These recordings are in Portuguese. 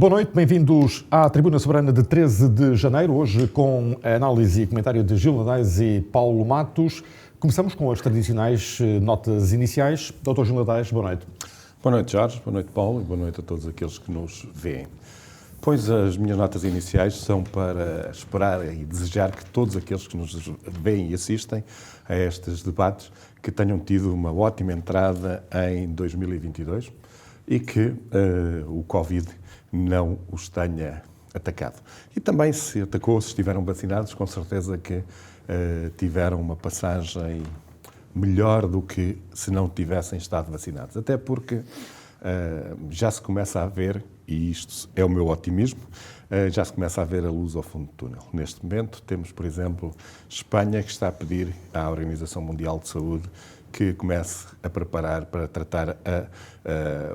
Boa noite, bem-vindos à Tribuna Soberana de 13 de janeiro, hoje com a análise e comentário de Gil Nadais e Paulo Matos. Começamos com as tradicionais notas iniciais. Dr. Gil Nadais, boa noite. Boa noite, Jorge, boa noite, Paulo, e boa noite a todos aqueles que nos veem. Pois as minhas notas iniciais são para esperar e desejar que todos aqueles que nos veem e assistem a estes debates que tenham tido uma ótima entrada em 2022 e que o Covid não os tenha atacado. E também, se atacou, se estiveram vacinados, com certeza que tiveram uma passagem melhor do que se não tivessem estado vacinados. Até porque já se começa a ver, e isto é o meu otimismo, já se começa a ver a luz ao fundo do túnel. Neste momento temos, por exemplo, Espanha, que está a pedir à Organização Mundial de Saúde que comece a preparar para tratar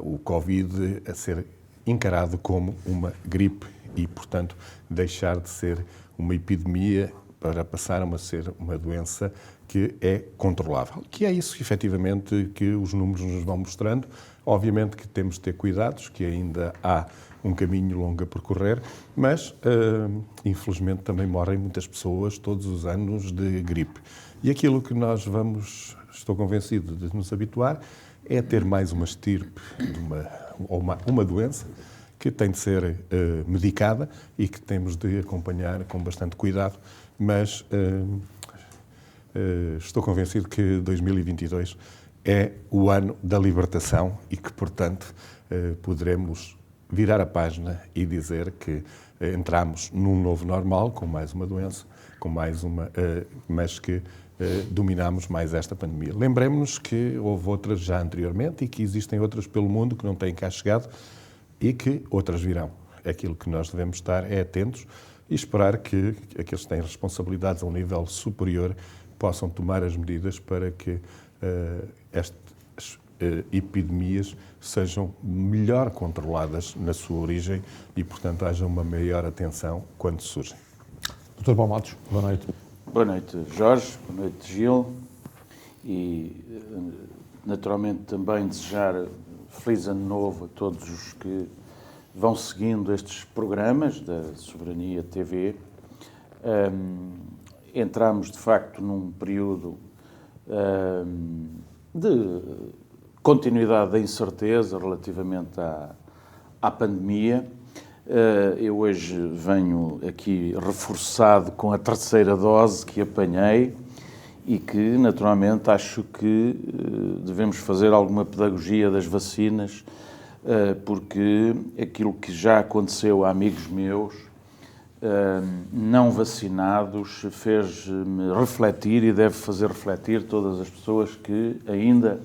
o Covid a ser encarado como uma gripe e, portanto, deixar de ser uma epidemia para passar a ser uma doença que é controlável. Que é isso, efetivamente, que os números nos vão mostrando. Obviamente que temos de ter cuidados, que ainda há um caminho longo a percorrer, mas, infelizmente, também morrem muitas pessoas todos os anos de gripe. E aquilo que nós vamos, estou convencido, de nos habituar, é ter mais uma estirpe uma doença que tem de ser medicada e que temos de acompanhar com bastante cuidado, mas estou convencido que 2022 é o ano da libertação e que, portanto, poderemos virar a página e dizer que entramos num novo normal, com mais uma doença, mas que dominamos mais esta pandemia. Lembremos-nos que houve outras já anteriormente e que existem outras pelo mundo que não têm cá chegado e que outras virão. Aquilo que nós devemos estar é atentos e esperar que aqueles que têm responsabilidades a um nível superior possam tomar as medidas para que estas epidemias sejam melhor controladas na sua origem e, portanto, haja uma maior atenção quando surgem. Dr. Paulo Matos, boa noite. Boa noite, Jorge. Boa noite, Gil. E, naturalmente, também desejar feliz ano novo a todos os que vão seguindo estes programas da Soberania TV. Entramos, de facto, num período de continuidade da incerteza relativamente à pandemia. Eu hoje venho aqui reforçado com a terceira dose que apanhei e que, naturalmente, acho que devemos fazer alguma pedagogia das vacinas, porque aquilo que já aconteceu a amigos meus não vacinados fez-me refletir e deve fazer refletir todas as pessoas que ainda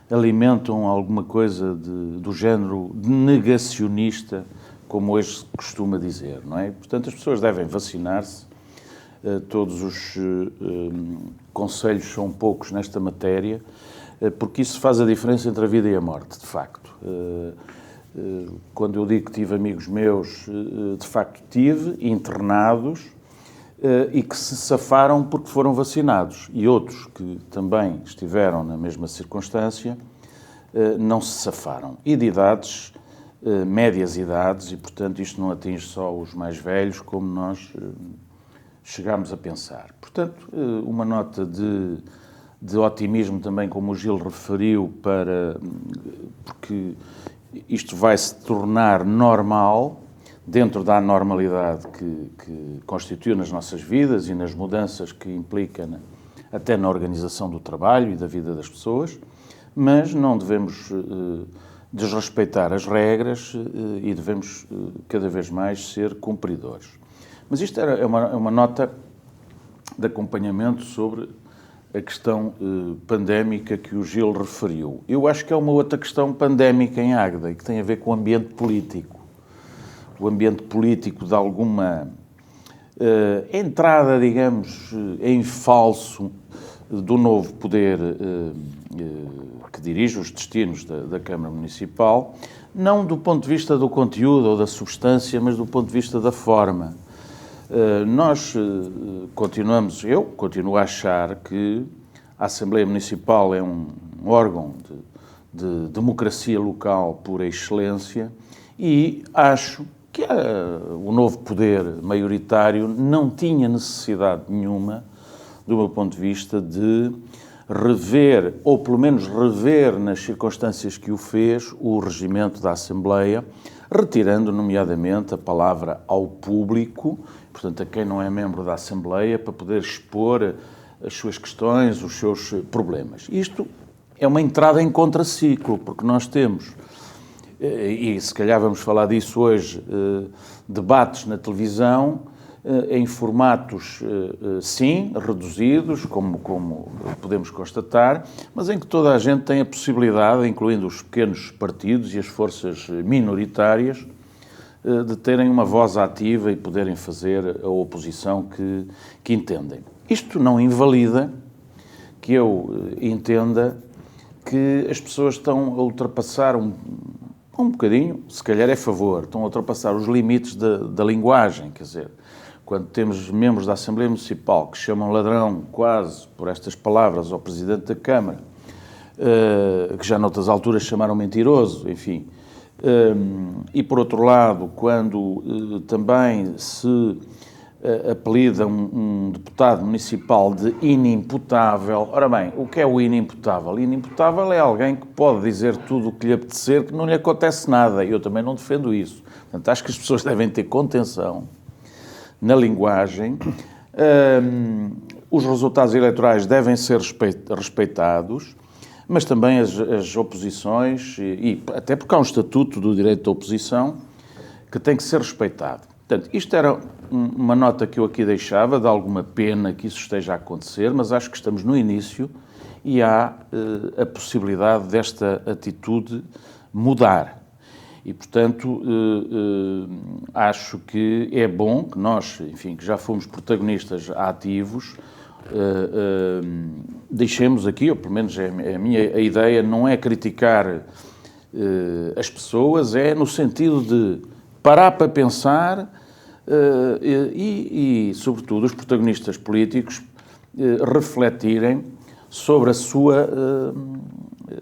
alimentam alguma coisa do género negacionista, como hoje se costuma dizer, não é? Portanto, as pessoas devem vacinar-se. Todos os conselhos são poucos nesta matéria, porque isso faz a diferença entre a vida e a morte, de facto. Quando eu digo que tive amigos meus, de facto tive, internados, e que se safaram porque foram vacinados. E outros que também estiveram na mesma circunstância, não se safaram. E de idades, médias idades, e portanto isto não atinge só os mais velhos, como nós chegámos a pensar. Portanto, uma nota de otimismo também, como o Gil referiu, porque isto vai se tornar normal, dentro da anormalidade que constitui nas nossas vidas e nas mudanças que implica até na organização do trabalho e da vida das pessoas, mas não devemos desrespeitar as regras e devemos cada vez mais ser cumpridores. Mas isto é uma nota de acompanhamento sobre a questão pandémica que o Gil referiu. Eu acho que é uma outra questão pandémica em Águeda e que tem a ver com o ambiente político. O ambiente político de alguma entrada, digamos, em falso do novo poder que dirige os destinos da Câmara Municipal, não do ponto de vista do conteúdo ou da substância, mas do ponto de vista da forma. Nós eu continuo a achar que a Assembleia Municipal é um órgão de democracia local por excelência e acho que o novo poder maioritário não tinha necessidade nenhuma, do meu ponto de vista, de rever, ou pelo menos rever nas circunstâncias que o fez, o regimento da Assembleia, retirando, nomeadamente, a palavra ao público, portanto, a quem não é membro da Assembleia, para poder expor as suas questões, os seus problemas. Isto é uma entrada em contraciclo, porque nós temos, e se calhar vamos falar disso hoje, debates na televisão, em formatos, sim, reduzidos, como podemos constatar, mas em que toda a gente tem a possibilidade, incluindo os pequenos partidos e as forças minoritárias, de terem uma voz ativa e poderem fazer a oposição que entendem. Isto não invalida que eu entenda que as pessoas estão a ultrapassar um bocadinho, se calhar é a favor, estão a ultrapassar os limites da linguagem, quer dizer, quando temos membros da Assembleia Municipal que chamam ladrão quase por estas palavras ao Presidente da Câmara, que já noutras alturas chamaram mentiroso, enfim, e por outro lado, quando também se apelida um deputado municipal de inimputável. Ora bem, o que é o inimputável? Inimputável é alguém que pode dizer tudo o que lhe apetecer, que não lhe acontece nada. Eu também não defendo isso. Portanto, acho que as pessoas devem ter contenção na linguagem. Os resultados eleitorais devem ser respeitados, mas também as oposições, e até porque há um estatuto do direito da oposição que tem que ser respeitado. Portanto, isto era uma nota que eu aqui deixava, de alguma pena que isso esteja a acontecer, mas acho que estamos no início e há a possibilidade desta atitude mudar. E, portanto, acho que é bom que nós, enfim, que já fomos protagonistas ativos, deixemos aqui, ou pelo menos a ideia não é criticar as pessoas, é no sentido de parar para pensar e, sobretudo, os protagonistas políticos refletirem sobre a sua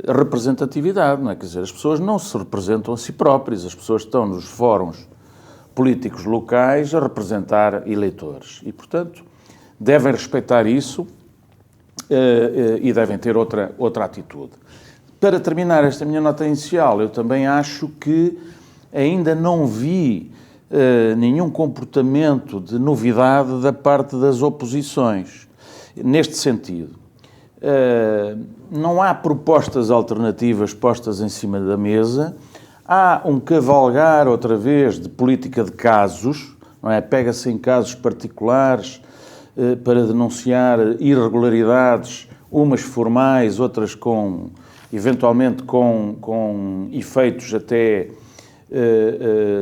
representatividade, não é? Quer dizer, as pessoas não se representam a si próprias, as pessoas estão nos fóruns políticos locais a representar eleitores e, portanto, devem respeitar isso e devem ter outra atitude. Para terminar esta minha nota inicial, eu também acho que ainda não vi nenhum comportamento de novidade da parte das oposições, neste sentido. Não há propostas alternativas postas em cima da mesa, há um cavalgar, outra vez, de política de casos, não é? Pega-se em casos particulares para denunciar irregularidades, umas formais, outras eventualmente com efeitos até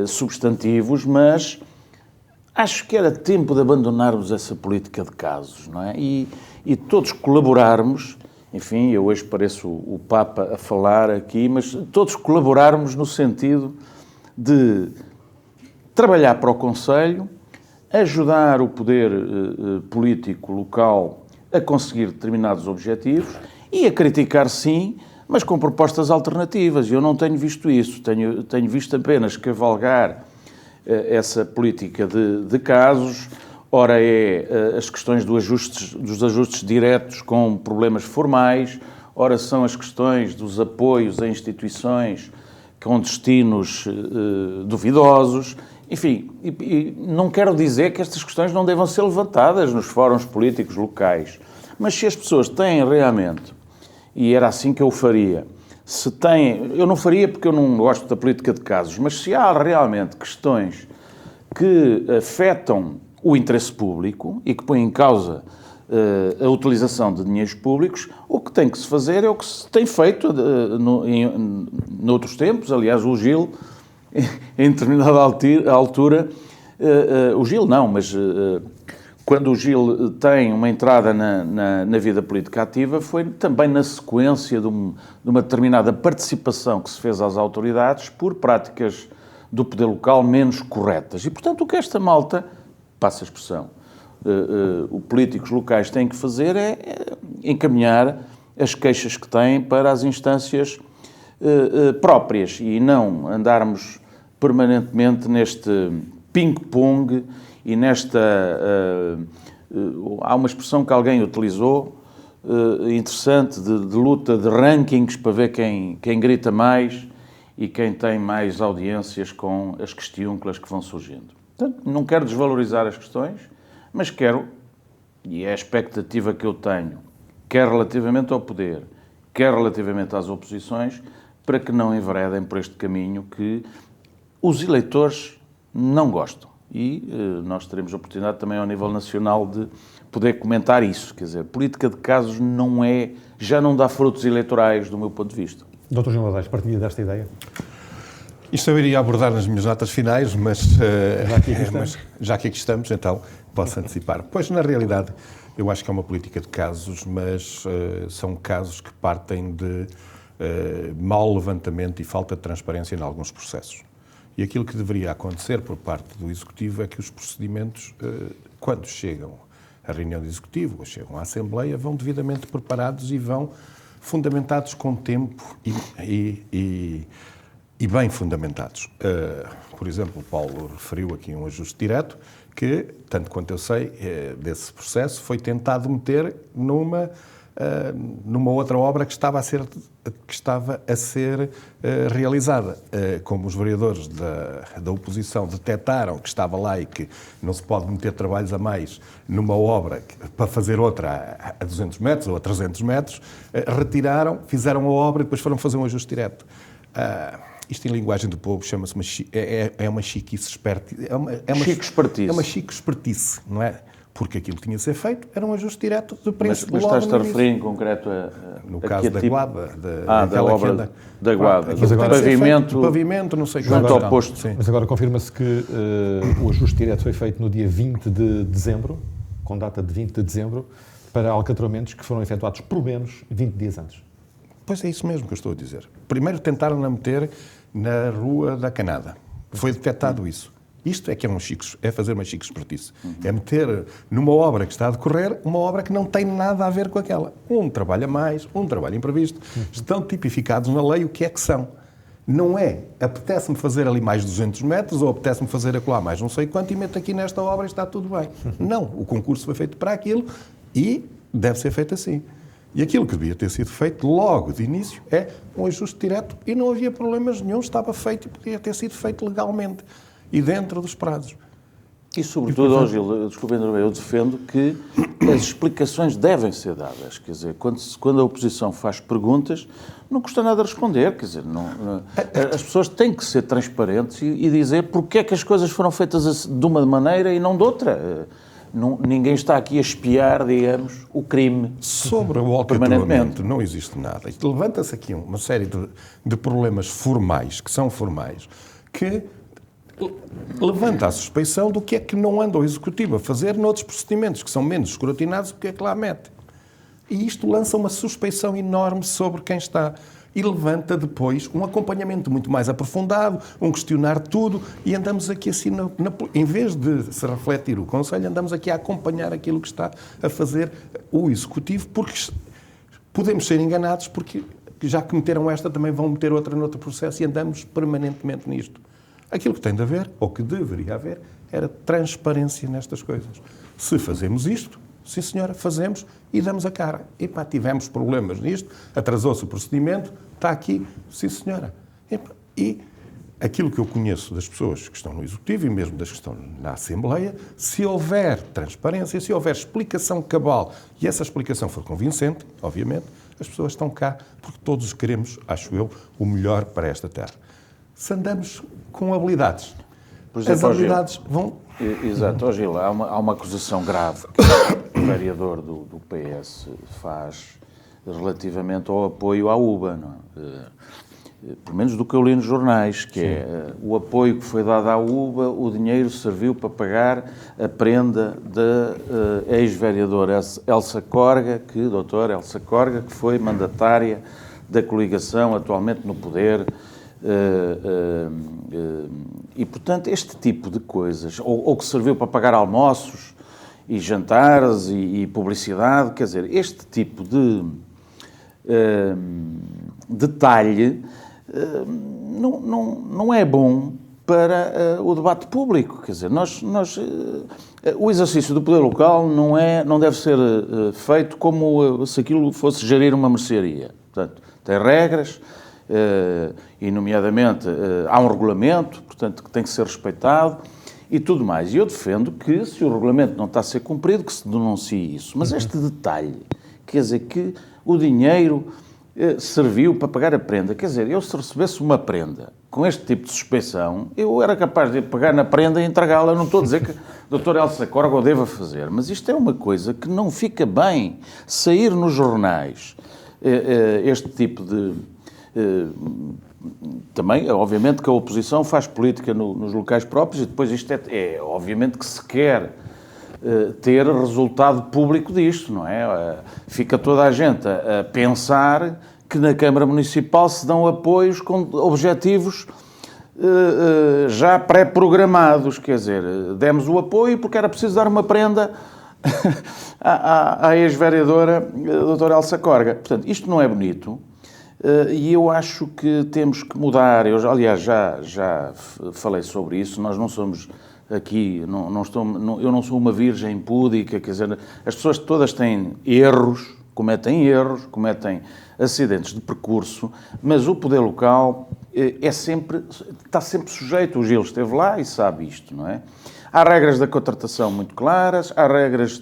substantivos, mas acho que era tempo de abandonarmos essa política de casos, não é? E todos colaborarmos, enfim, eu hoje pareço o Papa a falar aqui, mas todos colaborarmos no sentido de trabalhar para o Conselho, ajudar o poder político local a conseguir determinados objetivos e a criticar, sim, mas com propostas alternativas. Eu não tenho visto isso, tenho visto apenas cavalgar essa política de casos. Ora é as questões dos ajustes diretos com problemas formais, ora são as questões dos apoios a instituições com destinos duvidosos. Enfim, e não quero dizer que estas questões não devam ser levantadas nos fóruns políticos locais, mas se as pessoas têm realmente, e era assim que eu faria, eu não faria porque eu não gosto da política de casos, mas se há realmente questões que afetam o interesse público e que põem em causa a utilização de dinheiros públicos, o que tem que se fazer é o que se tem feito noutros tempos. Aliás, o Gil, em determinada altura, o Gil não, mas quando o Gil tem uma entrada na vida política ativa, foi também na sequência de uma determinada participação que se fez às autoridades por práticas do poder local menos corretas. E, portanto, o que esta malta, passa a expressão, os políticos locais têm que fazer é encaminhar as queixas que têm para as instâncias próprias e não andarmos permanentemente neste ping-pong e nesta... há uma expressão que alguém utilizou, interessante, de luta de rankings para ver quem grita mais e quem tem mais audiências com as questiúnculas que vão surgindo. Portanto, não quero desvalorizar as questões, mas quero, e é a expectativa que eu tenho, quer relativamente ao poder, quer relativamente às oposições, para que não enveredem por este caminho que os eleitores não gostam. E nós teremos a oportunidade também ao nível nacional de poder comentar isso. Quer dizer, política de casos já não dá frutos eleitorais do meu ponto de vista. Dr. João Ladais, partilha desta ideia? Isto eu iria abordar nas minhas notas finais, mas já que aqui estamos, então posso antecipar. Pois, na realidade, eu acho que é uma política de casos, mas são casos que partem de mau levantamento e falta de transparência em alguns processos. E aquilo que deveria acontecer por parte do Executivo é que os procedimentos, quando chegam à reunião do Executivo ou chegam à Assembleia, vão devidamente preparados e vão fundamentados com tempo e bem fundamentados. Por exemplo, o Paulo referiu aqui um ajuste direto que, tanto quanto eu sei, desse processo, foi tentado meter numa outra obra que estava a ser realizada. Como os vereadores da oposição detectaram que estava lá e que não se pode meter trabalhos a mais numa obra para fazer outra a 200 metros ou a 300 metros, retiraram, fizeram a obra e depois foram fazer um ajuste direto. Isto em linguagem do povo chama-se uma chiquice espertice. É uma chico espertice, não é? Porque aquilo que tinha de ser feito era um ajuste direto do preço. Mas estás-te a referir em concreto no caso da Guada. Da obra da Guada. Pavimento, não sei junto ao posto. Sim. Mas agora confirma-se que o ajuste direto foi feito no dia 20 de dezembro, com data de 20 de dezembro, para alcatramentos que foram efetuados pelo menos 20 dias antes. Pois é isso mesmo que eu estou a dizer. Primeiro tentaram-na meter na Rua da Canada. Foi detectado isso. Isto é que é fazer uma chique espertice. É meter numa obra que está a decorrer uma obra que não tem nada a ver com aquela. Um trabalho a mais, um trabalho imprevisto. Estão tipificados na lei o que é que são. Não é, apetece-me fazer ali mais 200 metros ou apetece-me fazer acolá mais não sei quanto e meto aqui nesta obra e está tudo bem. Não, o concurso foi feito para aquilo e deve ser feito assim. E aquilo que devia ter sido feito logo de início é um ajuste direto e não havia problemas nenhum, estava feito e podia ter sido feito legalmente e dentro dos prazos. E sobretudo, Gil, desculpe, eu defendo que as explicações devem ser dadas. Quer dizer, quando a oposição faz perguntas, não custa nada responder. Quer dizer, as pessoas têm que ser transparentes e dizer porque é que as coisas foram feitas de uma maneira e não de outra. Ninguém está aqui a espiar, digamos, o crime. Sobre o alcatroamento não existe nada. Levanta-se aqui uma série de problemas formais, que são formais, que levanta a suspeição do que é que não anda o Executivo a fazer noutros procedimentos, que são menos escrutinados do que é que lá mete. E isto lança uma suspeição enorme sobre quem está. E levanta depois um acompanhamento muito mais aprofundado, um questionar tudo, e andamos aqui assim, em vez de se refletir o Conselho, andamos aqui a acompanhar aquilo que está a fazer o Executivo, porque podemos ser enganados, porque já que meteram esta, também vão meter outra noutro processo, e andamos permanentemente nisto. Aquilo que tem de haver, ou que deveria haver, era transparência nestas coisas. Se fazemos isto, sim senhora, fazemos e damos a cara. Epá, tivemos problemas nisto, atrasou-se o procedimento, está aqui, sim senhora. Epá, e aquilo que eu conheço das pessoas que estão no Executivo e mesmo das que estão na Assembleia, se houver transparência, se houver explicação cabal e essa explicação for convincente, obviamente, as pessoas estão cá porque todos queremos, acho eu, o melhor para esta terra. Se andamos com habilidades, as habilidades vão... Exato, Gil, há uma acusação grave que o vereador do PS faz relativamente ao apoio à UBA, não é? Pelo menos do que eu li nos jornais, que é o apoio que foi dado à UBA, o dinheiro serviu para pagar a prenda da ex-vereadora Elsa Corga, doutora Elsa Corga, que foi mandatária da coligação atualmente no poder. E, portanto, este tipo de coisas, ou que serviu para pagar almoços e jantares e publicidade, quer dizer, este tipo de detalhe não é bom para o debate público. Quer dizer, o exercício do poder local não deve ser feito como se aquilo fosse gerir uma mercearia. Portanto, tem regras, e nomeadamente há um regulamento, portanto, que tem que ser respeitado e tudo mais. E eu defendo que, se o regulamento não está a ser cumprido, que se denuncie isso. Mas este detalhe, quer dizer, que o dinheiro serviu para pagar a prenda. Quer dizer, eu se recebesse uma prenda com este tipo de suspeição, eu era capaz de pegar na prenda e entregá-la. Não estou a dizer que o Dr. Elsa Córrega o deva fazer, mas isto é uma coisa que não fica bem sair nos jornais. Este tipo de... Também, obviamente, que a oposição faz política nos locais próprios e depois isto obviamente que se quer ter resultado público disto, não é? Fica toda a gente a pensar que na Câmara Municipal se dão apoios com objetivos já pré-programados, quer dizer, demos o apoio porque era preciso dar uma prenda à ex-vereadora doutora Elsa Córrega. Portanto, isto não é bonito e eu acho que temos que mudar. Eu, aliás, já falei sobre isso. Nós não somos aqui, eu não sou uma virgem púdica, quer dizer, as pessoas todas têm erros, cometem acidentes de percurso, mas o poder local está sempre sujeito. O Gil esteve lá e sabe isto, não é? Há regras da contratação muito claras, há regras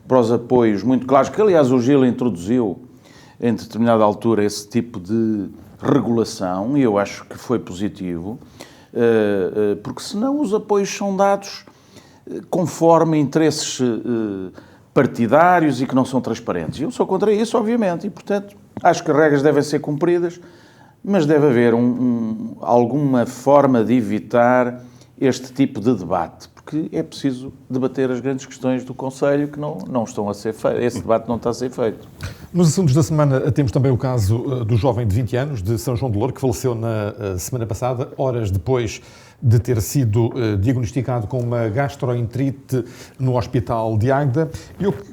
para os apoios muito claras, que aliás o Gil introduziu em determinada altura esse tipo de regulação, e eu acho que foi positivo, porque senão os apoios são dados conforme interesses partidários e que não são transparentes. Eu sou contra isso, obviamente, e portanto acho que as regras devem ser cumpridas, mas deve haver alguma forma de evitar este tipo de debate, porque é preciso debater as grandes questões do Conselho que não estão a ser feitas. Esse debate não está a ser feito. Nos assuntos da semana temos também o caso do jovem de 20 anos, de São João de Louro, que faleceu na semana passada, horas depois de ter sido diagnosticado com uma gastroenterite no Hospital de Águeda.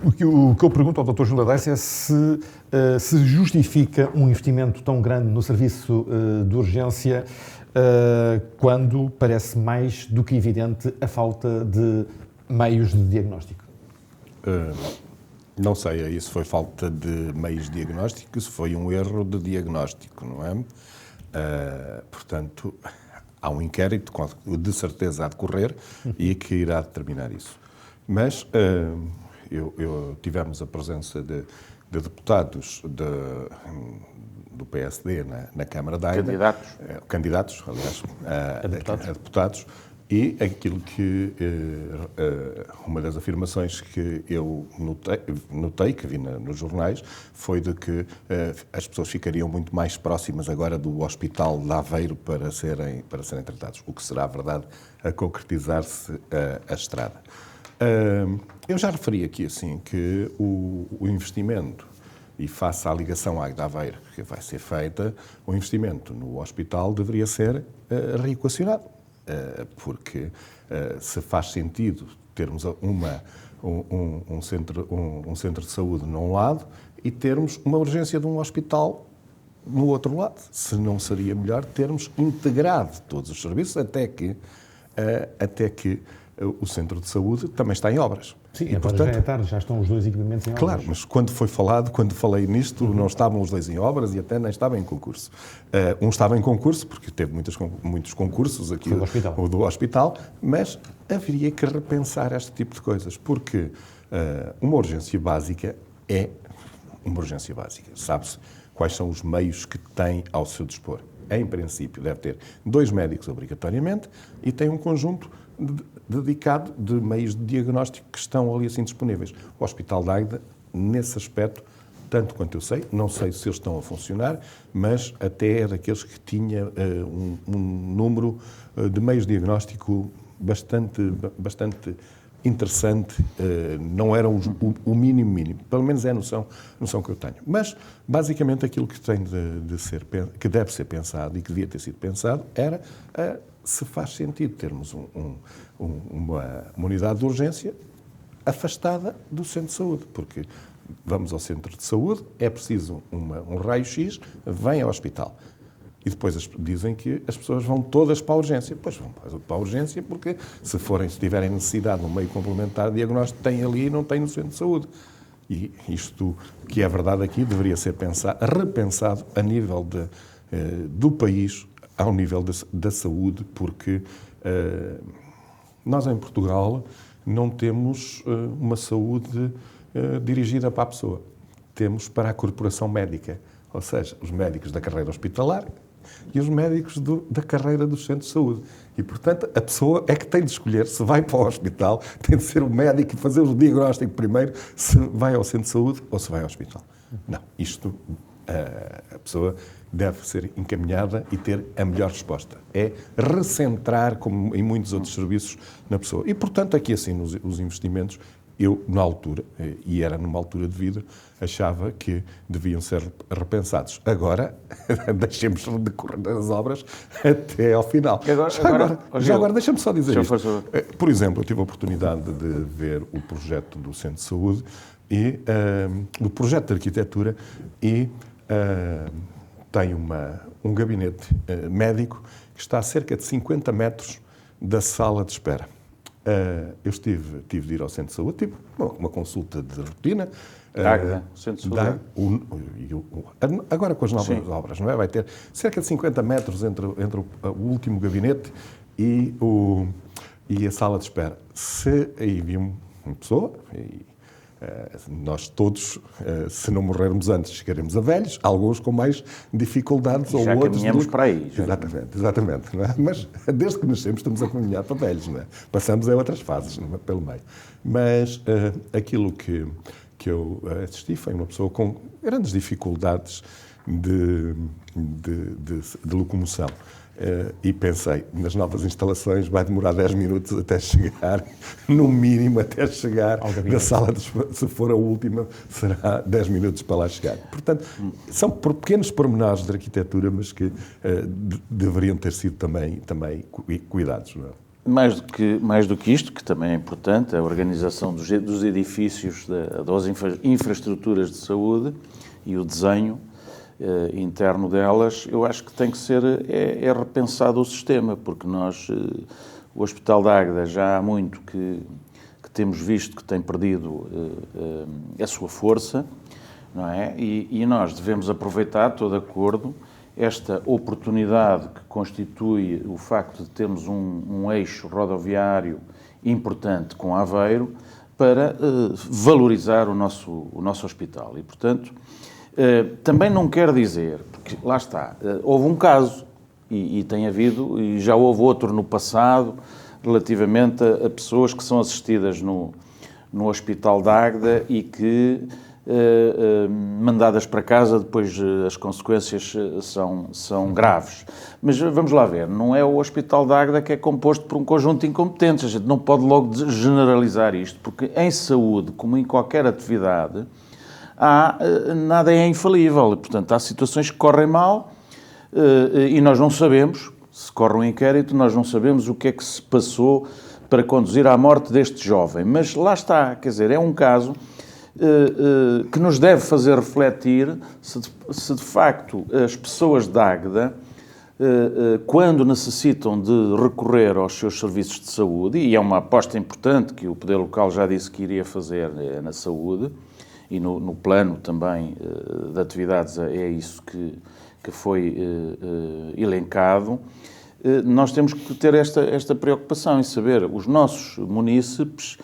O que eu pergunto ao Dr. Júlio Ladeice é se justifica um investimento tão grande no serviço de urgência quando parece mais do que evidente a falta de meios de diagnóstico. Não sei, isso foi falta de meios de diagnóstico, isso foi um erro de diagnóstico, não é? Portanto, há um inquérito de certeza a decorrer e que irá determinar isso. Mas tivemos a presença de deputados do PSD na Câmara da Águeda. Candidatos, aliás, a deputados. E aquilo que, uma das afirmações que eu notei, que vi nos jornais, foi de que as pessoas ficariam muito mais próximas agora do Hospital de Aveiro para serem tratados, o que será, verdade, a concretizar-se a estrada. Eu já referi aqui, assim, que o investimento, e face à ligação Águeda-Aveiro que vai ser feita, o investimento no hospital deveria ser reequacionado. Porque se faz sentido termos um centro de saúde num lado e termos uma urgência de um hospital no outro lado. Se não seria melhor termos integrado todos os serviços até que o centro de saúde também está em obras. Sim, e portanto, já é tarde, já estão os dois equipamentos em obras. Claro, mas quando falei nisto, não estavam os dois em obras e até nem estava em concurso. Um estava em concurso, porque teve muitos concursos aqui, o do hospital, mas haveria que repensar este tipo de coisas, porque uma urgência básica é uma urgência básica. Sabe-se quais são os meios que tem ao seu dispor. Em princípio, deve ter 2 médicos obrigatoriamente e tem um conjunto dedicado de meios de diagnóstico que estão ali assim disponíveis. O Hospital de Águeda, nesse aspecto, tanto quanto eu sei, não sei se eles estão a funcionar, mas até é daqueles que tinha um número de meios de diagnóstico bastante interessante, não era o mínimo, pelo menos é a noção que eu tenho. Mas, basicamente, aquilo que tem que deve ser pensado e que devia ter sido pensado era se faz sentido termos uma unidade de urgência afastada do centro de saúde, porque vamos ao centro de saúde, é preciso um raio-x, vem ao hospital. E depois dizem que as pessoas vão todas para a urgência. Pois vão para a urgência porque se tiverem necessidade de um meio complementar de diagnóstico, têm ali e não têm no centro de saúde. E isto, que é verdade aqui, deveria ser repensado a nível do país, ao nível da saúde, porque nós em Portugal não temos uma saúde dirigida para a pessoa. Temos para a corporação médica, ou seja, os médicos da carreira hospitalar e os médicos da carreira dos centros de saúde. E, portanto, a pessoa é que tem de escolher se vai para o hospital, tem de ser o médico e fazer o diagnóstico primeiro, se vai ao centro de saúde ou se vai ao hospital. Não, isto, a pessoa deve ser encaminhada e ter a melhor resposta. É recentrar, como em muitos outros serviços, na pessoa. E, portanto, aqui assim, os investimentos, eu, na altura, e era numa altura de vida, achava que deviam ser repensados. Agora, deixemos de decorrer as obras até ao final. Agora deixa-me só dizer isto. Por exemplo, eu tive a oportunidade de ver o projeto do Centro de Saúde, o projeto de arquitetura, e tem um gabinete médico que está a cerca de 50 metros da sala de espera. Eu tive de ir ao centro de saúde, tive uma consulta de rotina. Centro de saúde. Agora com as novas obras, não é? Vai ter cerca de 50 metros entre o último gabinete e a sala de espera. Aí vi uma pessoa, nós todos, se não morrermos antes, chegaremos a velhos, alguns com mais dificuldades ou outros. Já caminhamos para aí. Exatamente. Não é? Mas desde que nascemos estamos a caminhar para velhos, não é? Passamos a outras fases, não é? Pelo meio. Mas aquilo que eu assisti foi uma pessoa com grandes dificuldades de locomoção. E pensei, nas novas instalações vai demorar 10 minutos até chegar, no mínimo até chegar na sala, se for a última, será 10 minutos para lá chegar. Portanto, são pequenos pormenores de arquitetura, mas que deveriam ter sido também cuidados, não é? Mais do que isto, que também é importante, a organização dos edifícios, das infraestruturas de saúde e o desenho interno delas, eu acho que tem que ser repensado o sistema, porque o Hospital de Águeda já há muito que temos visto que tem perdido a sua força, não é? E nós devemos aproveitar, estou de acordo, esta oportunidade que constitui o facto de termos um eixo rodoviário importante com Aveiro para valorizar o nosso hospital. E, portanto, também não quer dizer, porque lá está, houve um caso, e tem havido, e já houve outro no passado, relativamente a pessoas que são assistidas no Hospital de Águeda e que, mandadas para casa, depois as consequências são graves. Mas vamos lá ver, não é o Hospital de Águeda que é composto por um conjunto de incompetentes, a gente não pode logo generalizar isto, porque em saúde, como em qualquer atividade, nada é infalível, portanto, há situações que correm mal e nós não sabemos, se corre um inquérito, nós não sabemos o que é que se passou para conduzir à morte deste jovem. Mas lá está, quer dizer, é um caso que nos deve fazer refletir se de facto as pessoas de Águeda, quando necessitam de recorrer aos seus serviços de saúde, e é uma aposta importante que o Poder Local já disse que iria fazer na saúde, e no plano também de atividades é isso que foi elencado, nós temos que ter esta preocupação em saber os nossos munícipes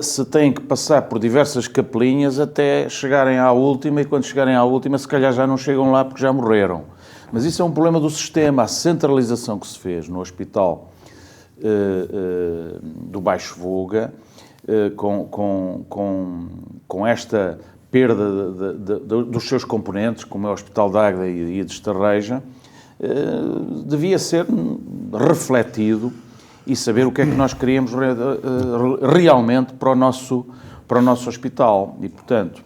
se têm que passar por diversas capelinhas até chegarem à última, e quando chegarem à última se calhar já não chegam lá porque já morreram. Mas isso é um problema do sistema, a centralização que se fez no hospital do Baixo Voga, com esta perda dos seus componentes, como é o Hospital de Águeda e de Estarreja, devia ser refletido e saber o que é que nós queríamos realmente para o nosso hospital. E, portanto,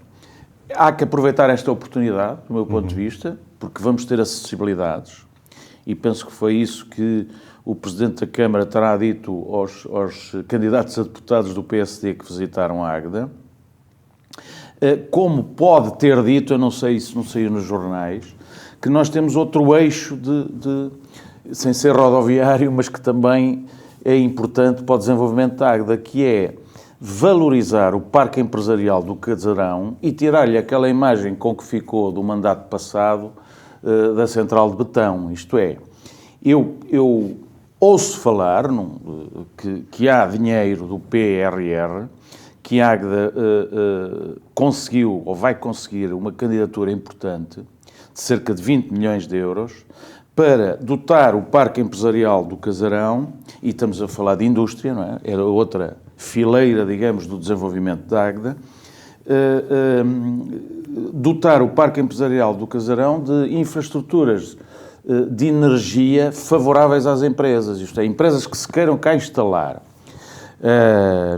há que aproveitar esta oportunidade, do meu ponto de vista, porque vamos ter acessibilidades, e penso que foi isso que o Presidente da Câmara terá dito aos candidatos a deputados do PSD que visitaram a Águeda. Como pode ter dito, eu não sei, isso não saiu nos jornais, que nós temos outro eixo sem ser rodoviário, mas que também é importante para o desenvolvimento da Águeda, que é valorizar o parque empresarial do Casarão e tirar-lhe aquela imagem com que ficou do mandato passado da central de betão. Isto é, eu ouço falar que há dinheiro do PRR, que a Águeda conseguiu ou vai conseguir uma candidatura importante de cerca de 20 milhões de euros para dotar o parque empresarial do Casarão, e estamos a falar de indústria, não é? Era outra fileira, digamos, do desenvolvimento da Águeda, dotar o parque empresarial do Casarão de infraestruturas de energia favoráveis às empresas, isto é, empresas que se queiram cá instalar,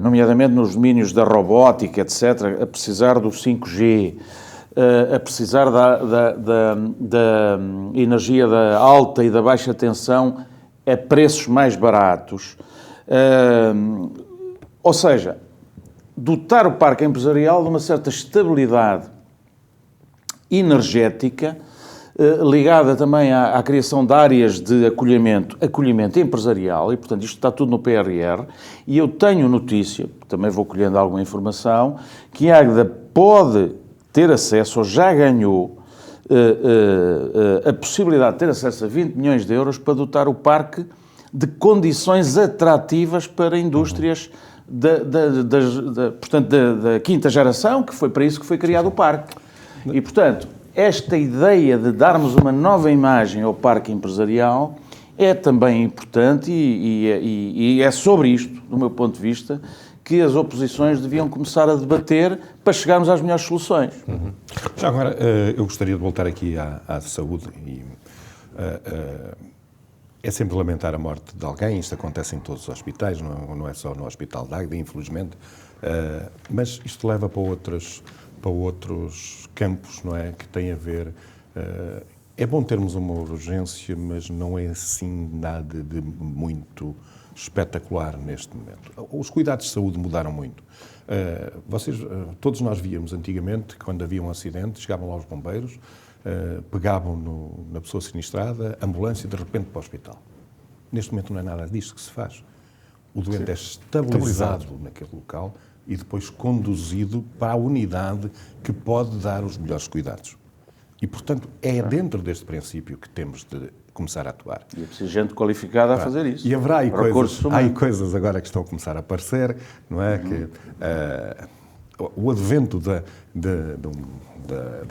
nomeadamente nos domínios da robótica, etc., a precisar do 5G, a precisar da energia da alta e da baixa tensão a preços mais baratos. Ou seja, dotar o parque empresarial de uma certa estabilidade energética, ligada também à criação de áreas de acolhimento empresarial, e, portanto, isto está tudo no PRR, e eu tenho notícia, também vou colhendo alguma informação, que a Águeda pode ter acesso, ou já ganhou, a possibilidade de ter acesso a 20 milhões de euros para dotar o parque de condições atrativas para indústrias portanto, da quinta geração, que foi para isso que foi criado o parque. E, portanto, esta ideia de darmos uma nova imagem ao parque empresarial é também importante e é sobre isto, do meu ponto de vista, que as oposições deviam começar a debater para chegarmos às melhores soluções. Uhum. Já agora, eu gostaria de voltar aqui à saúde. É sempre lamentar a morte de alguém, isto acontece em todos os hospitais, não é só no Hospital de Águeda, infelizmente, mas isto leva para outros campos, não é, que têm a ver... É bom termos uma urgência, mas não é assim nada de muito espetacular neste momento. Os cuidados de saúde mudaram muito. Todos nós víamos antigamente, quando havia um acidente, chegavam lá os bombeiros, pegavam na pessoa sinistrada, ambulância, de repente para o hospital. Neste momento não é nada disto que se faz. O doente é estabilizado naquele local e depois conduzido para a unidade que pode dar os melhores cuidados. E, portanto, é dentro deste princípio que temos de começar a atuar. E é preciso gente qualificada a fazer isso. E haverá aí coisas agora que estão a começar a aparecer, não é? Que o advento da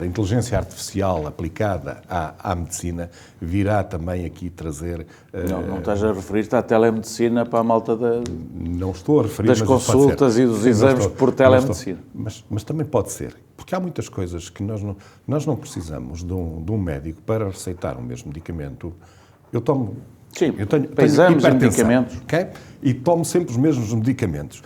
inteligência artificial aplicada à medicina virá também aqui trazer... Não estás a referir-te à telemedicina para a malta não estou a referir, das consultas e dos exames por telemedicina. Mas também pode ser, porque há muitas coisas que nós não precisamos de um médico para receitar o mesmo medicamento. Eu tomo... Sim, eu tenho exames e medicamentos. Okay? E tomo sempre os mesmos medicamentos.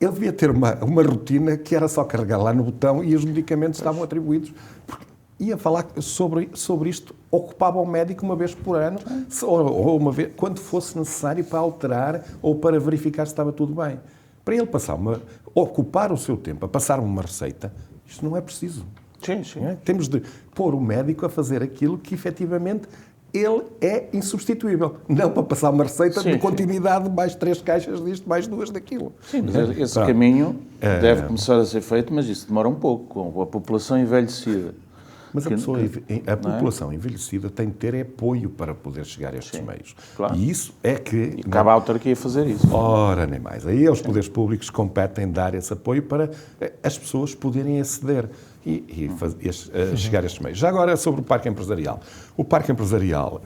Ele devia ter uma rotina que era só carregar lá no botão e os medicamentos estavam atribuídos. Porque ia falar sobre isto, ocupava o médico uma vez por ano, ou uma vez, quando fosse necessário para alterar ou para verificar se estava tudo bem. Para ele ocupar o seu tempo a passar uma receita, isto não é preciso. Sim, sim. Não é? Temos de pôr o médico a fazer aquilo que efetivamente ele é insubstituível. Não para passar uma receita de continuidade, mais 3 caixas disto, mais 2 daquilo. Sim, mas esse caminho deve começar a ser feito, mas isso demora um pouco, com a população envelhecida. Mas a população envelhecida tem de ter apoio para poder chegar a estes meios. Claro. E isso é que... E cabe à autarquia fazer isso. Ora, nem mais. Aí os poderes públicos competem dar esse apoio para as pessoas poderem aceder e chegar a estes meios. Já agora, sobre o Parque Empresarial. O Parque Empresarial,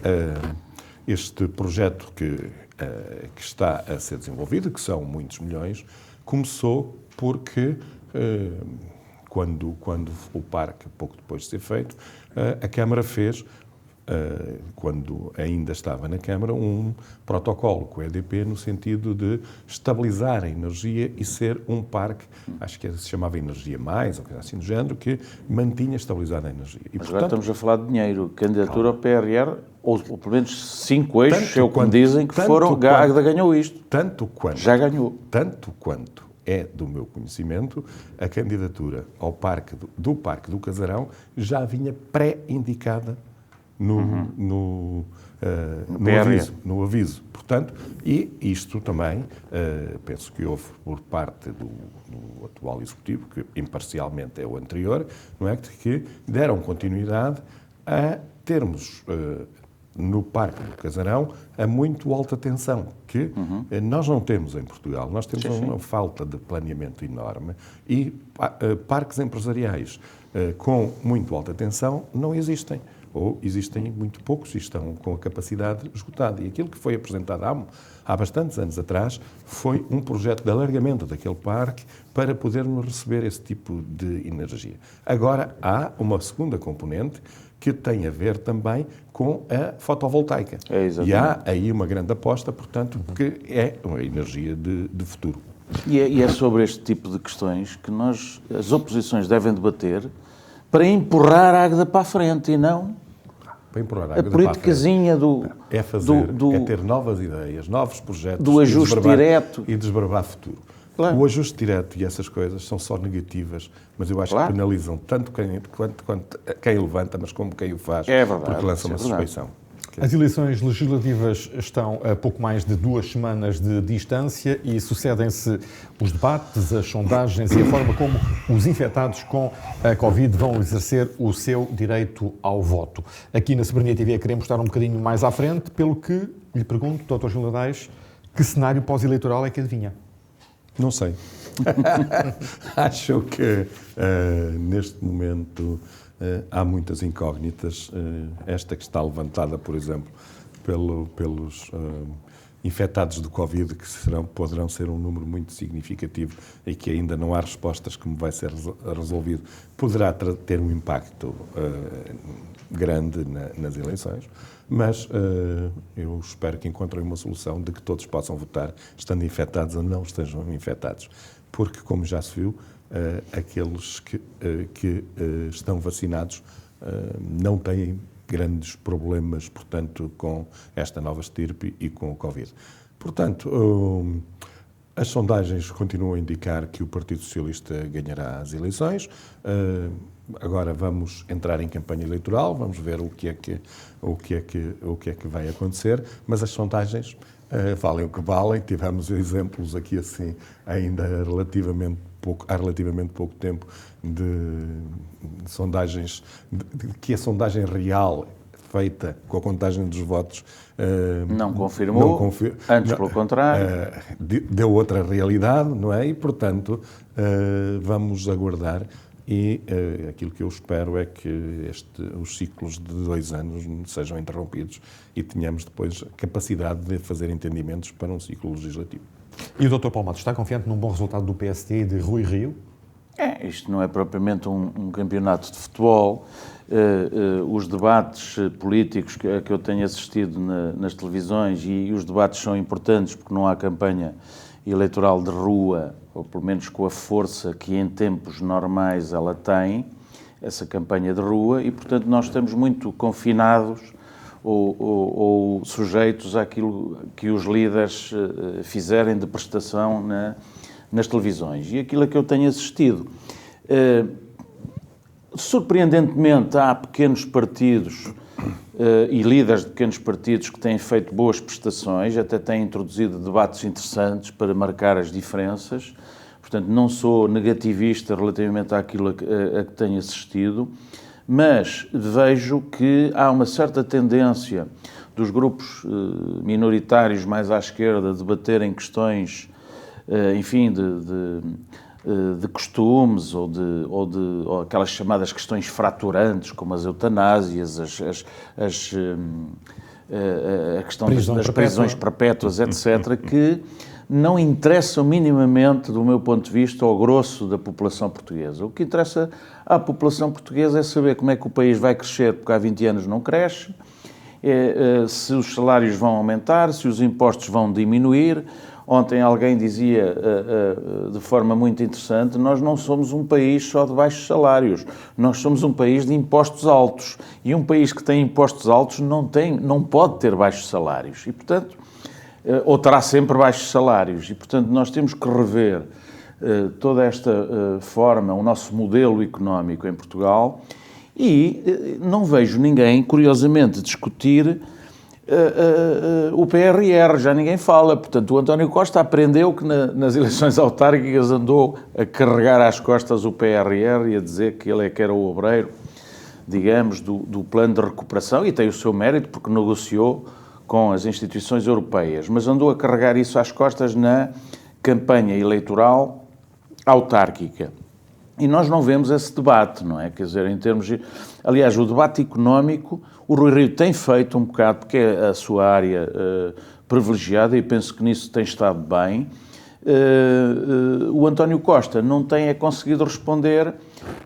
este projeto que está a ser desenvolvido, que são muitos milhões, começou porque... Quando o parque, pouco depois de ser feito, a Câmara fez, quando ainda estava na Câmara, um protocolo com a EDP no sentido de estabilizar a energia e ser um parque, acho que se chamava Energia Mais, ou coisa assim do género, que mantinha estabilizada a energia. E, mas agora estamos a falar de dinheiro, candidatura ao PRR, ou pelo menos 5 eixos, é o que me dizem, que foram, a Águeda ganhou isto. Tanto quanto... Já ganhou. Tanto quanto é do meu conhecimento, a candidatura ao Parque do Casarão já vinha pré-indicada no aviso. Portanto, e isto também, penso que houve por parte do atual Executivo, que imparcialmente é o anterior, não é, que deram continuidade a termos no Parque do Casarão a muito alta tensão, que nós não temos em Portugal. Nós temos uma falta de planeamento enorme e parques empresariais com muito alta tensão não existem. Ou existem muito poucos e estão com a capacidade esgotada. E aquilo que foi apresentado há bastantes anos atrás foi um projeto de alargamento daquele parque para podermos receber esse tipo de energia. Agora, há uma segunda componente que tem a ver também com a fotovoltaica. E há aí uma grande aposta, portanto, que é uma energia de futuro. E é sobre este tipo de questões que as oposições devem debater para empurrar a Águeda para a frente e não para empurrar a Águeda politicazinha do... É ter novas ideias, novos projetos. Do ajuste direto. E desbravar futuro. Claro. O ajuste direto e essas coisas são só negativas, mas eu acho que penalizam tanto quem levanta, mas como quem o faz, porque lança uma suspeição. As eleições legislativas estão a pouco mais de 2 semanas de distância e sucedem-se os debates, as sondagens e a forma como os infectados com a Covid vão exercer o seu direito ao voto. Aqui na Soberania TV queremos estar um bocadinho mais à frente, pelo que lhe pergunto, Dr. Gil Nadais, que cenário pós-eleitoral é que adivinha? Não sei. Acho que neste momento há muitas incógnitas. Esta que está levantada, por exemplo, pelos infectados do Covid, que poderão ser um número muito significativo e que ainda não há respostas como vai ser resolvido, poderá ter um impacto grande nas eleições. Mas eu espero que encontrem uma solução de que todos possam votar, estando infectados ou não estejam infectados. Porque, como já se viu, aqueles que estão vacinados não têm grandes problemas, portanto, com esta nova estirpe e com o Covid. Portanto, as sondagens continuam a indicar que o Partido Socialista ganhará as eleições. Agora vamos entrar em campanha eleitoral, vamos ver o que é que vai acontecer, mas as sondagens valem o que valem. Tivemos exemplos aqui assim ainda há relativamente pouco tempo de sondagens, que a sondagem real feita com a contagem dos votos não confirmou, antes pelo contrário. Deu outra realidade, não é? E, portanto, vamos aguardar. E aquilo que eu espero é que os ciclos de 2 anos sejam interrompidos e tenhamos depois a capacidade de fazer entendimentos para um ciclo legislativo. E o Dr. Paulo Matos está confiante num bom resultado do PSD e de Rui Rio? Isto não é propriamente um campeonato de futebol. Os debates políticos que eu tenho assistido nas televisões e os debates são importantes porque não há campanha eleitoral de rua, ou pelo menos com a força que em tempos normais ela tem, essa campanha de rua, e portanto nós estamos muito confinados ou sujeitos àquilo que os líderes fizerem de prestação nas televisões. E aquilo a que eu tenho assistido, surpreendentemente há pequenos partidos e líderes de pequenos partidos que têm feito boas prestações, até têm introduzido debates interessantes para marcar as diferenças. Portanto, não sou negativista relativamente àquilo a que tenho assistido, mas vejo que há uma certa tendência dos grupos minoritários mais à esquerda a debaterem questões, enfim, de costumes ou aquelas chamadas questões fraturantes, como as eutanásias, a questão das prisões perpétuas, etc., que não interessam minimamente, do meu ponto de vista, ao grosso da população portuguesa. O que interessa à população portuguesa é saber como é que o país vai crescer, porque há 20 anos não cresce, se os salários vão aumentar, se os impostos vão diminuir. Ontem alguém dizia de forma muito interessante, nós não somos um país só de baixos salários, nós somos um país de impostos altos. E um país que tem impostos altos não pode ter baixos salários. E, portanto, ou terá sempre baixos salários. E, portanto, nós temos que rever toda esta forma, o nosso modelo económico em Portugal, e não vejo ninguém, curiosamente, discutir o PRR, já ninguém fala. Portanto, o António Costa aprendeu que nas eleições autárquicas andou a carregar às costas o PRR e a dizer que ele é que era o obreiro, digamos, do plano de recuperação, e tem o seu mérito porque negociou com as instituições europeias, mas andou a carregar isso às costas na campanha eleitoral autárquica. E nós não vemos esse debate, não é? Quer dizer, em termos... Aliás, o debate económico, o Rui Rio tem feito um bocado, porque é a sua área privilegiada, e penso que nisso tem estado bem. O António Costa não tem conseguido responder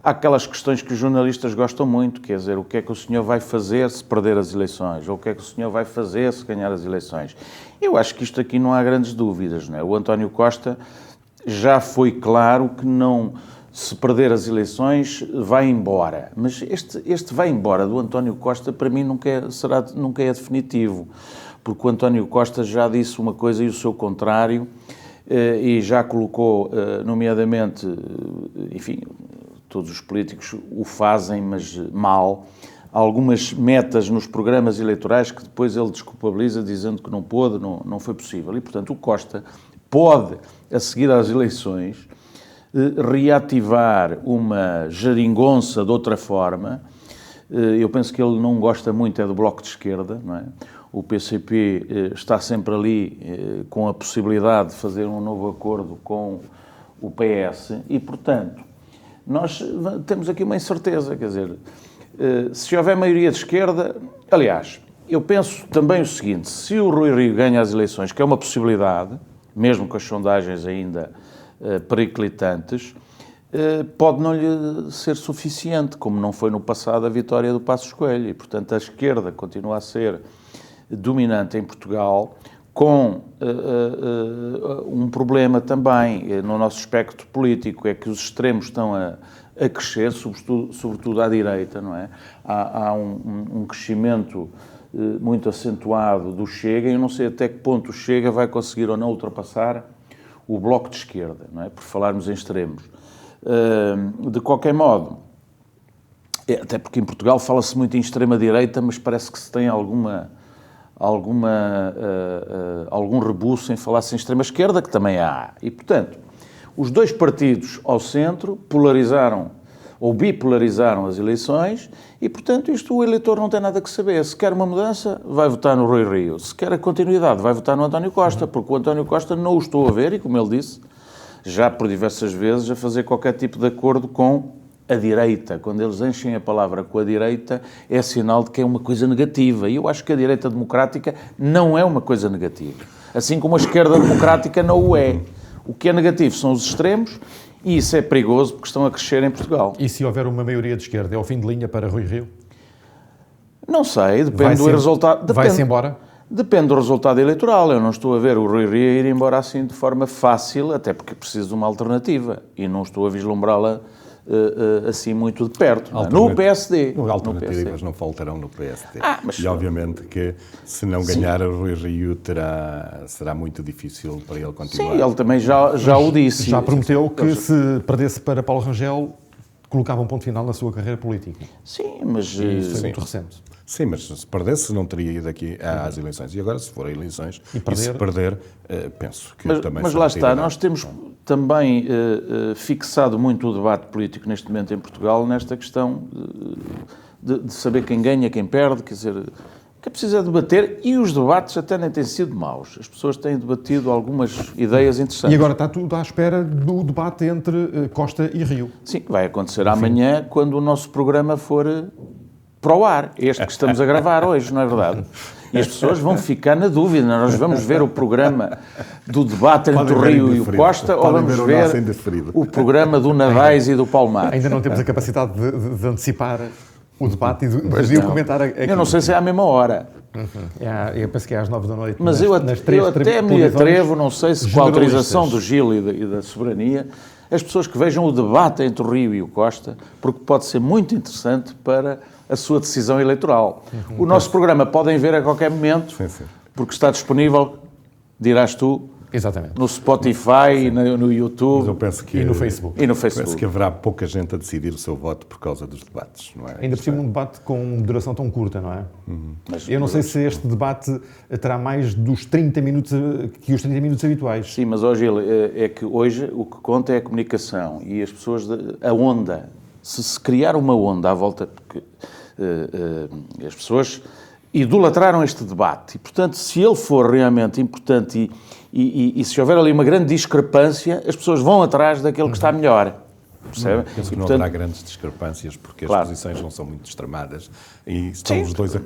àquelas questões que os jornalistas gostam muito, quer dizer, o que é que o senhor vai fazer se perder as eleições, ou o que é que o senhor vai fazer se ganhar as eleições. Eu acho que isto aqui não há grandes dúvidas, não é? O António Costa já foi claro que não... Se perder as eleições, vai embora. Mas este vai embora do António Costa, para mim, nunca é definitivo. Porque o António Costa já disse uma coisa e o seu contrário, e já colocou, nomeadamente, enfim, todos os políticos o fazem, mas mal, algumas metas nos programas eleitorais que depois ele desculpabiliza dizendo que não pôde, não foi possível. E, portanto, o Costa pode, a seguir às eleições, reativar uma geringonça de outra forma. Eu penso que ele não gosta muito do Bloco de Esquerda, não é? O PCP está sempre ali com a possibilidade de fazer um novo acordo com o PS e, portanto, nós temos aqui uma incerteza, quer dizer, se houver maioria de esquerda... Aliás, eu penso também o seguinte, se o Rui Rio ganha as eleições, que é uma possibilidade, mesmo com as sondagens ainda periclitantes, pode não lhe ser suficiente, como não foi no passado a vitória do Passos Coelho, e, portanto, a esquerda continua a ser dominante em Portugal, com um problema também no nosso espectro político, é que os extremos estão a crescer, sobretudo à direita, não é? Há um crescimento muito acentuado do Chega, e eu não sei até que ponto o Chega vai conseguir ou não ultrapassar o Bloco de Esquerda, não é? Por falarmos em extremos. De qualquer modo, até porque em Portugal fala-se muito em extrema-direita, mas parece que se tem algum rebuço em falar-se em extrema-esquerda, que também há. E, portanto, os dois partidos ao centro polarizaram ou bipolarizaram as eleições e, portanto, isto o eleitor não tem nada que saber. Se quer uma mudança, vai votar no Rui Rio. Se quer a continuidade, vai votar no António Costa, porque o António Costa não o estou a ver, e como ele disse, já por diversas vezes, a fazer qualquer tipo de acordo com a direita. Quando eles enchem a palavra com a direita, é sinal de que é uma coisa negativa. E eu acho que a direita democrática não é uma coisa negativa. Assim como a esquerda democrática não o é. O que é negativo são os extremos, e isso é perigoso porque estão a crescer em Portugal. E se houver uma maioria de esquerda, é o fim de linha para Rui Rio? Não sei, depende do resultado. Vai-se embora? Depende do resultado eleitoral. Eu não estou a ver o Rui Rio ir embora assim de forma fácil, até porque preciso de uma alternativa. E não estou a vislumbrá-la assim muito de perto. No PSD. Alternativas não faltarão no PSD. E obviamente que se não ganhar o Rui Rio será muito difícil para ele continuar. Sim, ele também já o disse. Já prometeu que se perdesse para Paulo Rangel, colocava um ponto final na sua carreira política. Sim, mas... Isso foi muito recente. Sim, mas se perdesse não teria ido aqui às eleições. E agora, se for a eleições e se perder, penso que também... Mas lá está, nós temos também fixado muito o debate político neste momento em Portugal, nesta questão de saber quem ganha, quem perde, quer dizer, que é preciso debater, e os debates até nem têm sido maus. As pessoas têm debatido algumas ideias interessantes. E agora está tudo à espera do debate entre Costa e Rio. Sim, vai acontecer amanhã, quando o nosso programa for para o ar, este que estamos a gravar hoje, não é verdade? E as pessoas vão ficar na dúvida. Nós vamos ver o programa do debate entre o Rio e o Costa, ou vamos ver o programa do Nadais e do Paulo Matos. Ainda não temos a capacidade de antecipar o debate e o comentar aqui. Eu não sei se é à mesma hora. Eu penso que é às 9 da noite. Mas eu até me atrevo, não sei se com a autorização do Gil e da Soberania, as pessoas que vejam o debate entre o Rio e o Costa, porque pode ser muito interessante para a sua decisão eleitoral. O nosso programa podem ver a qualquer momento, porque está disponível, dirás tu, Exatamente. No Spotify, no YouTube. Mas eu penso que, E no Facebook. Penso que haverá pouca gente a decidir o seu voto por causa dos debates, não é? Ainda por cima um debate com duração tão curta, não é? Mas, Eu não sei se este debate terá mais dos 30 minutos que os 30 minutos habituais. Sim, mas hoje é que hoje o que conta é a comunicação e as pessoas, a onda. Se criar uma onda à volta, porque as pessoas idolatraram este debate e, portanto, se ele for realmente importante e se houver ali uma grande discrepância, as pessoas vão atrás daquele que está melhor. Percebe? Penso que E, não portanto, haverá grandes discrepâncias porque as Claro. posições não são muito extremadas e estão os dois a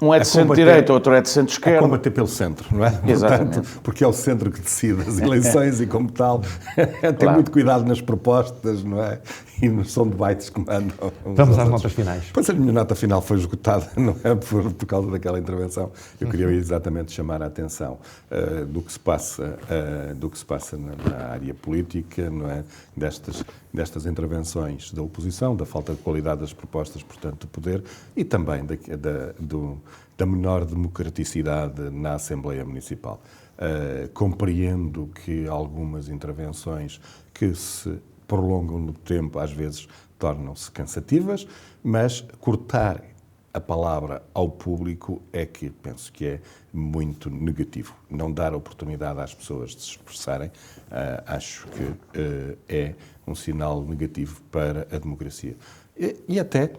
um é de centro-direita, outro é de a centro-esquerda. combater pelo centro, não é? Exatamente. Portanto, porque é o centro que decide as eleições e, como tal, tem Claro. muito cuidado nas propostas, não é? E são debates que mandam. Vamos às notas finais. Pois a minha nota final foi esgotada, não é? Por causa daquela intervenção. Eu queria exatamente chamar a atenção do que se passa na área política, não é? Destas intervenções da oposição, da falta de qualidade das propostas, portanto, do poder, e também da menor democraticidade na Assembleia Municipal. Compreendo que algumas intervenções que se prolongam no tempo, às vezes tornam-se cansativas, mas cortar a palavra ao público é que penso que é muito negativo. Não dar oportunidade às pessoas de se expressarem, acho que é um sinal negativo para a democracia. E até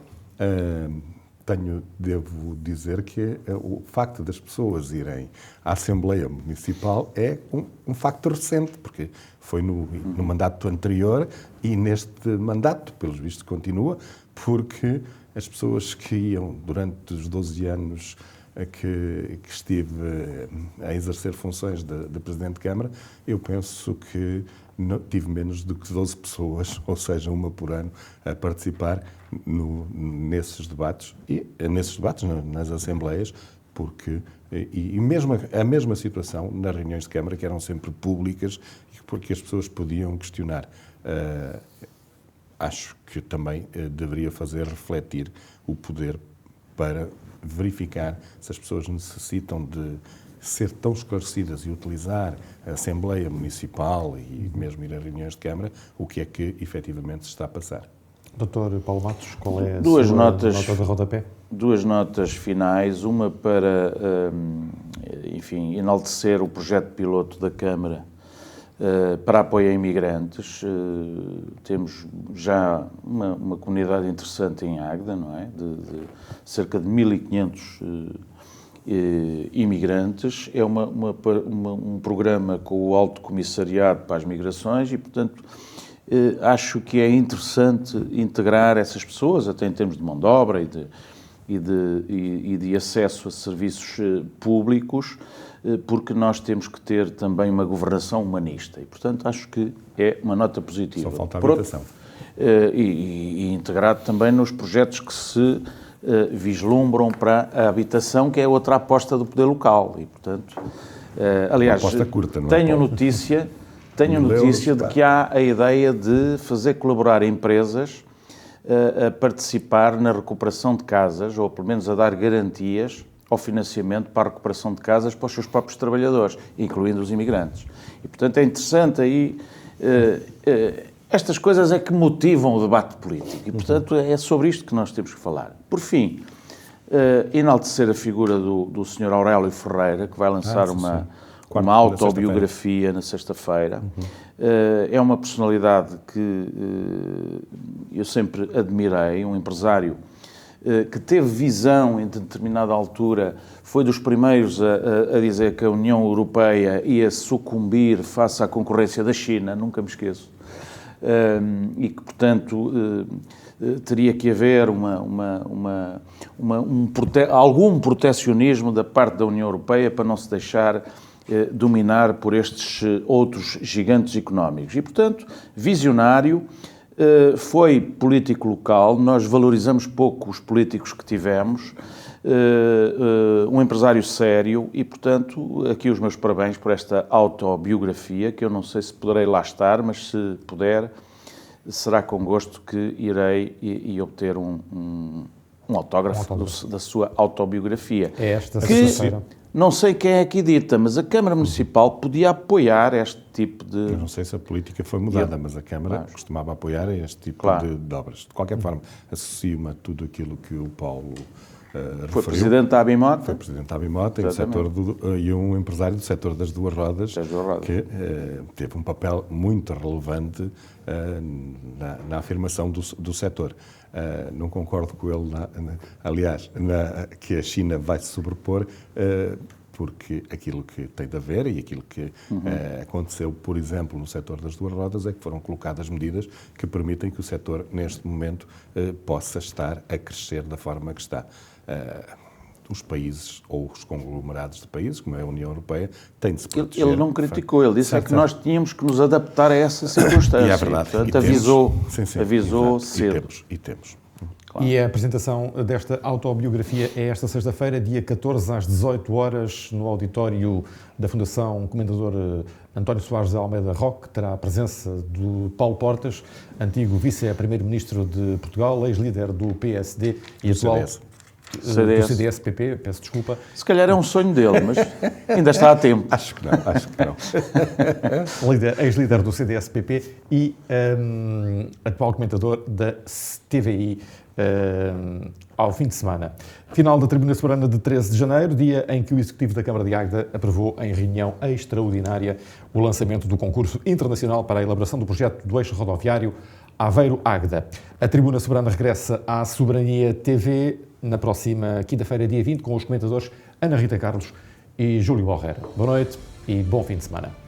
devo dizer que o facto das pessoas irem à Assembleia Municipal é um facto recente, porque foi no mandato anterior e neste mandato, pelos vistos, continua, porque as pessoas que iam durante os 12 anos que estive a exercer funções de Presidente de Câmara, eu penso que tive menos do que 12 pessoas, ou seja, uma por ano, a participar nesses debates, nas assembleias, porque mesmo a mesma situação nas reuniões de Câmara, que eram sempre públicas, porque as pessoas podiam questionar. Acho que também deveria fazer refletir o poder para verificar se as pessoas necessitam de ser tão esclarecidas e utilizar a Assembleia Municipal e mesmo ir a reuniões de Câmara, o que é que efetivamente se está a passar. Dr. Paulo Matos, qual é a Duas sua notas. nota de rodapé? Duas notas finais, uma para, enfim, enaltecer o projeto piloto da Câmara para apoio a imigrantes. Temos já uma comunidade interessante em Águeda, não é? De cerca de 1.500 imigrantes. É um programa com o Alto Comissariado para as Migrações e, portanto, acho que é interessante integrar essas pessoas, até em termos de mão de obra e de acesso a serviços públicos, porque nós temos que ter também uma governação humanista. E, portanto, acho que é uma nota positiva. Só falta a habitação. E integrado também nos projetos que se vislumbram para a habitação, que é outra aposta do poder local. E, portanto, aliás, uma aposta curta, não é, tenho Paulo? notícia de que há a ideia de fazer colaborar empresas a participar na recuperação de casas, ou pelo menos a dar garantias ao financiamento para a recuperação de casas para os seus próprios trabalhadores, incluindo os imigrantes. E, portanto, é interessante aí... estas coisas é que motivam o debate político e, portanto, é sobre isto que nós temos que falar. Por fim, enaltecer a figura do Sr. Aurélio Ferreira, que vai lançar uma autobiografia na sexta-feira. É uma personalidade que eu sempre admirei, um empresário que teve visão em determinada altura, foi dos primeiros a dizer que a União Europeia ia sucumbir face à concorrência da China, nunca me esqueço, e que, portanto, teria que haver algum protecionismo da parte da União Europeia para não se deixar dominar por estes outros gigantes económicos. E, portanto, visionário, foi político local, nós valorizamos pouco os políticos que tivemos, um empresário sério e, portanto, aqui os meus parabéns por esta autobiografia, que eu não sei se poderei lá estar, mas se puder, será com gosto que irei e obter um autógrafo da sua autobiografia. É esta sexta-feira. não sei quem é que edita, mas a Câmara Municipal podia apoiar este tipo de... Eu não sei se a política foi mudada, mas a Câmara costumava apoiar este tipo de obras. De qualquer forma, associo-me a tudo aquilo que o Paulo referiu. Foi presidente da Abimota. Foi presidente da Abimota e um empresário do setor das duas rodas, que teve um papel muito relevante na afirmação do setor. Não concordo com ele, aliás, que a China vai se sobrepor, porque aquilo que tem de haver e aquilo que aconteceu, por exemplo, no setor das duas rodas, é que foram colocadas medidas que permitem que o setor, neste momento, possa estar a crescer da forma que está. Os países ou os conglomerados de países, como é a União Europeia, têm de se proteger. Ele não criticou, ele disse que nós tínhamos que nos adaptar a essa circunstância. E é verdade. Portanto, avisou cedo. E temos. Claro. E a apresentação desta autobiografia é esta sexta-feira, dia 14, às 18 horas, no auditório da Fundação Comendador António Soares de Almeida Roque. Terá a presença do Paulo Portas, antigo vice-primeiro-ministro de Portugal, ex-líder do PSD e atual... Do CDS-PP, peço desculpa. Se calhar é um sonho dele, mas ainda está a tempo. Acho que não. Ex-líder do CDS-PP e atual comentador da TVI ao fim de semana. Final da Tribuna Soberana de 13 de janeiro, dia em que o Executivo da Câmara de Águeda aprovou em reunião extraordinária o lançamento do concurso internacional para a elaboração do projeto do eixo rodoviário Aveiro-Águeda. A Tribuna Soberana regressa à Soberania TV na próxima quinta-feira, dia 20, com os comentadores Ana Rita Carlos e Júlio Borrera. Boa noite e bom fim de semana.